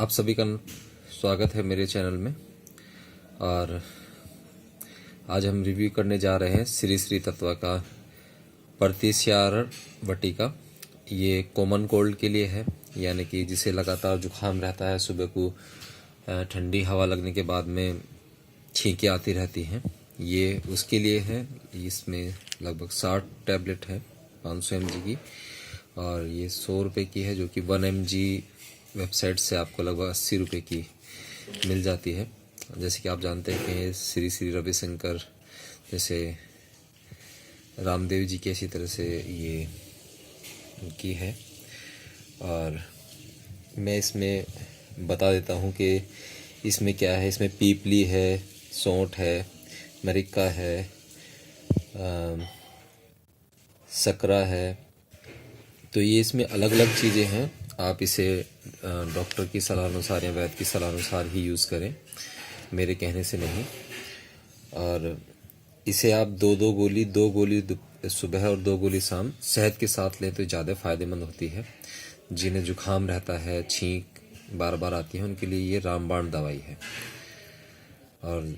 आप सभी का स्वागत है मेरे चैनल में। और आज हम रिव्यू करने जा रहे हैं श्री श्री तत्व का प्रतिस्यारण वटिका। ये कॉमन कोल्ड के लिए है, यानी कि जिसे लगातार जुखाम रहता है, सुबह को ठंडी हवा लगने के बाद में छींकें आती रहती हैं, ये उसके लिए है। इसमें लगभग 60 टैबलेट है 500 mg की, और ये 100 रुपये की है, जो कि 1 mg वेबसाइट से आपको लगभग 80 रुपये की मिल जाती है। जैसे कि आप जानते हैं कि श्री श्री रविशंकर जैसे रामदेव जी की ऐसी तरह से ये की है। और मैं इसमें बता देता हूँ कि इसमें क्या है। इसमें पीपली है, सौंठ है, मरिक्का है, सकरा है। तो ये इसमें अलग अलग चीज़ें हैं। आप इसे डॉक्टर की सलाह अनुसार या वैद्य की सलाह अनुसार ही यूज़ करें, मेरे कहने से नहीं। और इसे आप दो गोली सुबह और 2 गोली शाम शहद के साथ लें तो ज़्यादा फ़ायदेमंद होती है। जिन्हें जुखाम रहता है, छींक बार बार आती है, उनके लिए ये रामबाण दवाई है। और